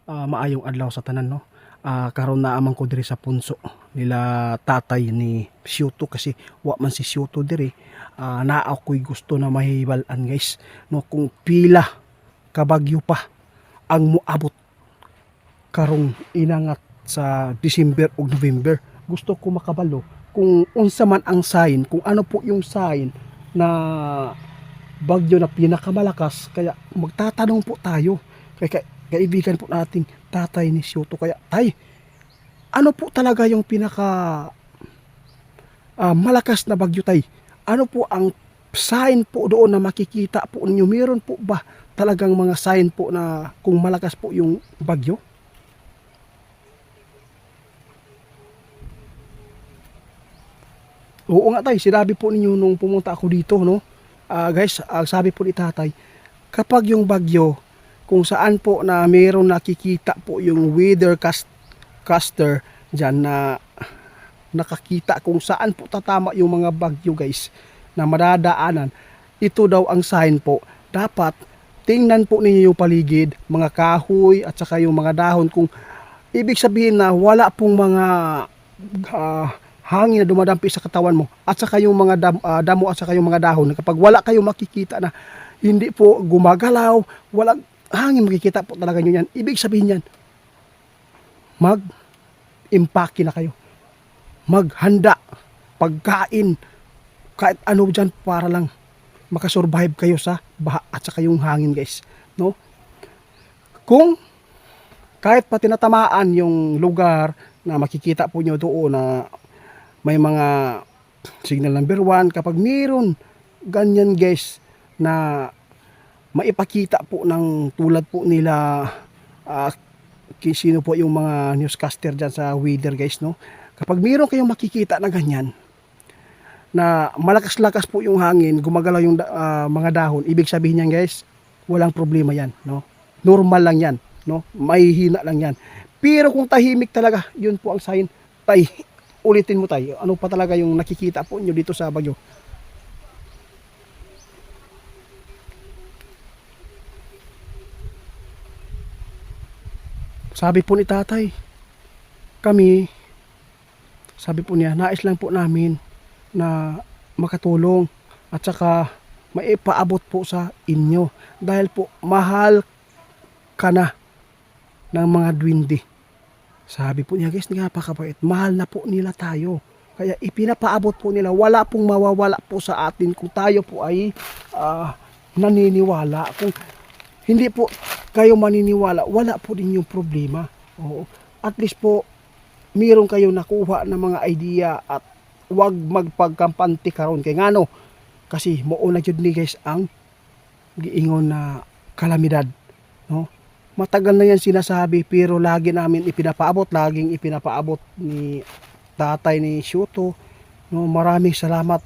Maayong adlaw sa tanan, no. Karon na amang ko diri sa punso nila tatay ni Siyuto, kasi wa man si Siyuto diri. Naa ako'y gusto na mahibal-an, guys, no, kung pila kabagyo pa ang moabot karong inangat sa December ug November. Gusto ko makabalo kung unsa man ang sign, kung ano po yung sign na bagyo na pinakamalakas. Kaya magtatanong po tayo kay kaibigan po nating tatay ni Siyuto. Kaya tay, ano po talaga yung pinaka malakas na bagyo, tay? Ano po ang sign po doon na makikita po ninyo? Meron po ba talagang mga sign po na kung malakas po yung bagyo? Oo nga tay, sinabi po ninyo nung pumunta ako dito, no? Guys, sabi po ni tatay, kapag yung bagyo, kung saan po na mayroon nakikita po yung caster dyan na nakakita kung saan po tatama yung mga bagyo, guys, na madadaanan, ito daw ang sign po. Dapat tingnan po ninyo yung paligid, mga kahoy at saka yung mga dahon, kung ibig sabihin na wala pong mga hangin na dumadampi sa katawan mo, at saka yung mga damo at saka yung mga dahon, kapag wala kayong makikita na hindi po gumagalaw, walang hangin, makikita po talaga nyo yan, ibig sabihin yan, mag-impake na kayo, maghanda, pagkain, kahit ano dyan para lang makasurvive kayo sa baha at saka yung hangin, guys, no? Kung kahit pa tinatamaan yung lugar na makikita po nyo doon na may mga signal number 1, kapag mayroon ganyan, guys, na maipakita po ng tulad po nila sino po yung mga newscaster dyan sa weather, guys, no? Kapag mayroon kayong makikita na ganyan na malakas-lakas po yung hangin, gumagalaw yung mga dahon, ibig sabihin yan, guys, walang problema yan, no? Normal lang yan, no? Mahihina lang yan. Pero kung tahimik talaga, yun po ang sign. Tay, ulitin mo, tay, ano pa talaga yung nakikita po nyo dito sa bagyo? Sabi po ni tatay, kami, sabi po niya, nais lang po namin na makatulong at saka maipaabot po sa inyo dahil po mahal ka na ng mga dwindi. Sabi po niya, guys, napakabait, mahal na po nila tayo, kaya ipinapaabot po nila. Wala pong mawawala po sa atin kung tayo po ay naniniwala. Kung hindi po kayo maniniwala, wala po din yung problema. Oo. At least po, meron kayong nakuha na mga idea at wag magpagkampante karon kay ngano, kasi mao na jud ni, guys, ang giingon na kalamidad, no? Matagal na yan sinasabi, pero lagi namin ipinapaabot, laging ipinapaabot ni tatay ni Siyuto, no? Maraming salamat,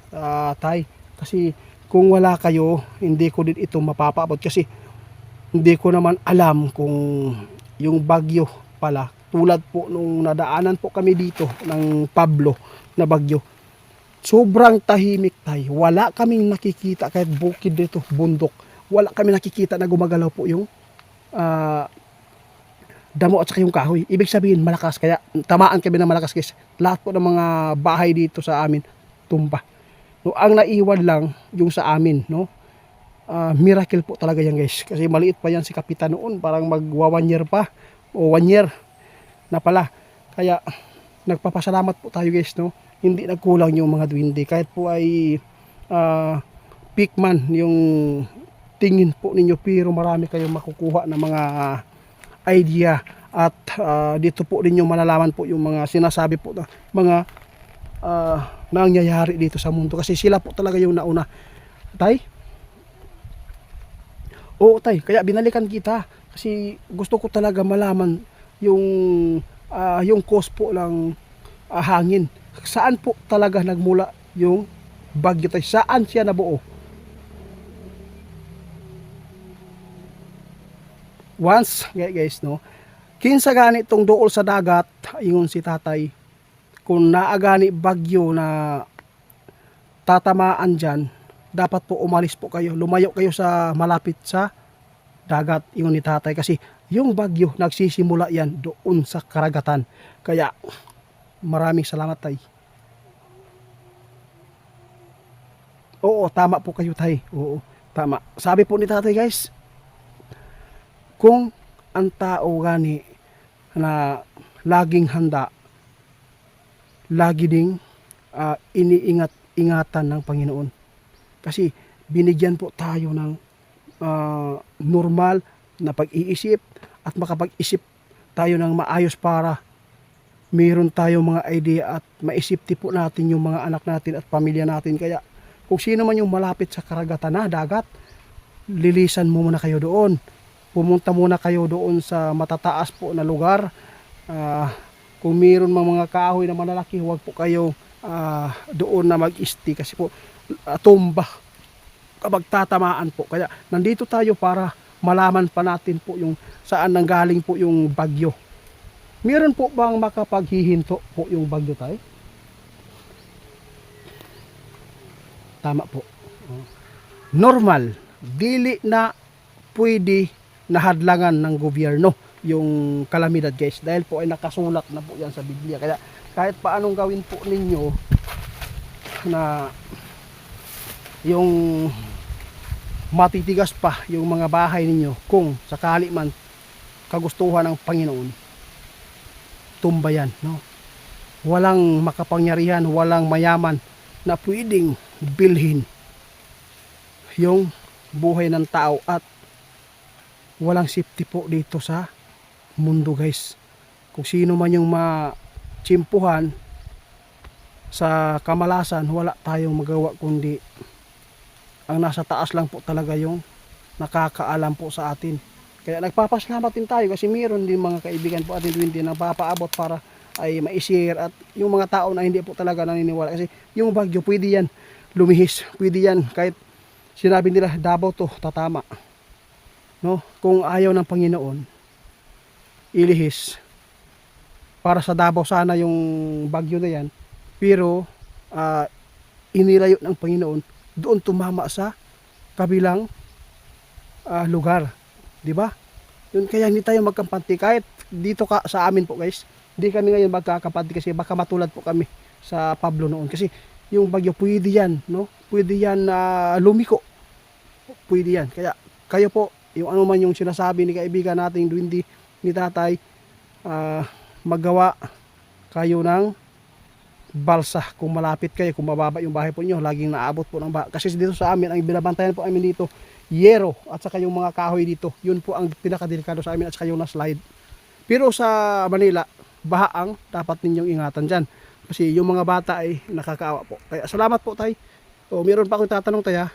tay, kasi kung wala kayo, hindi ko din ito mapapaabot, kasi hindi ko naman alam kung yung bagyo pala, tulad po nung nadaanan po kami dito ng Pablo na bagyo, sobrang tahimik, tay. Wala kaming nakikita, kahit bukid dito, bundok, wala kami nakikita na gumagalaw po yung damo at saka yung kahoy. Ibig sabihin malakas, kaya tamaan kami ng malakas, guys. Lahat po ng mga bahay dito sa amin tumba, no? Ang naiwan lang yung sa amin, no? Miracle po talaga yan, guys, kasi maliit pa yan si Kapitan noon, parang magwa 1 year pa o 1 year na pala. Kaya nagpapasalamat po tayo, guys, no? Hindi nagkulang yung mga duwende, kahit po ay peak man yung tingin po ninyo, pero marami kayong makukuha ng mga idea at dito po ninyo malalaman po yung mga sinasabi po na mga nangyayari dito sa mundo, kasi sila po talaga yung nauna, tay. Oo, tay, kaya binalikan kita kasi gusto ko talaga malaman yung cause po ng hangin. Saan po talaga nagmula yung bagyo, tay? Saan siya nabuo? Once, guys, no, kinsa gani itong duol sa dagat, ingon si tatay, kung naagani bagyo na tatamaan dyan, dapat po umalis po kayo, lumayo kayo sa malapit sa dagat yung ni tatay, kasi yung bagyo nagsisimula yan doon sa karagatan. Kaya maraming salamat tay. Oo, tama po kayo tay. Oo, tama. Sabi po ni tatay guys, kung ang tao gani na laging handa, lagi ding iniingat-ingatan ng Panginoon. Kasi binigyan po tayo ng normal na pag-iisip at makapag-isip tayo ng maayos para mayroon tayong mga idea at maisipti po natin yung mga anak natin at pamilya natin. Kaya kung sino man yung malapit sa karagatan na dagat, lilisan mo muna kayo doon. Pumunta muna kayo doon sa matataas po na lugar. Kung mayroon mga kahoy na malalaki, huwag po kayo doon na mag-isti kasi po tumba kapag tatamaan po. Kaya nandito tayo para malaman pa natin po yung saan nanggaling po yung bagyo. Meron po bang makapaghihinto po yung bagyo tayo? Tama po. Normal, dili na pwede na hadlangan ng gobyerno yung kalamidad guys, dahil po ay nakasulat na po yan sa Biblia. Kaya kahit paanong gawin po ninyo na yung matitigas pa yung mga bahay ninyo, kung sakali man kagustuhan ng Panginoon, tumbayan, no? Walang makapangyarihan, walang mayaman na pwedeng bilhin yung buhay ng tao, at walang safety po dito sa mundo guys. Kung sino man yung matsimpuhan sa kamalasan, wala tayong magawa kundi ang nasa taas lang po talaga yung nakakaalam po sa atin. Kaya nagpapasalamat din tayo kasi mayroon din mga kaibigan po atin din na papaabot para ay ma-share, at yung mga tao na hindi po talaga naniniwala, kasi yung bagyo pwede yan lumihis, pwede yan kahit sinabi nila Davao to tatama, no? Kung ayaw ng Panginoon ilihis, para sa Davao sana yung bagyo na yan, pero inilayo ng Panginoon doon tumama sa kabilang lugar, di ba? Yun, kaya hindi tayo magkampante kahit dito ka sa amin po guys. Hindi kami ngayon magkakampante kasi baka matulad po kami sa Pablo noon, kasi yung bagyo pwede yan, no? Pwede yan lumiko, pwede yan. Kaya kayo po, yung ano man yung sinasabi ni kaibigan nating Duwindi ni tatay, magawa kayo ng balsa kung malapit kayo, kung mababa yung bahay po nyo, laging naabot po ng baha. Kasi dito sa amin, ang binabantayan po amin dito, yero at saka yung mga kahoy dito, yun po ang pinakadelikado sa amin, at saka yung na-slide. Pero sa Manila, baha ang dapat ninyong ingatan dyan, kasi yung mga bata ay nakakaawa po. Kaya salamat po tay. O meron pa akong tatanong tay ha.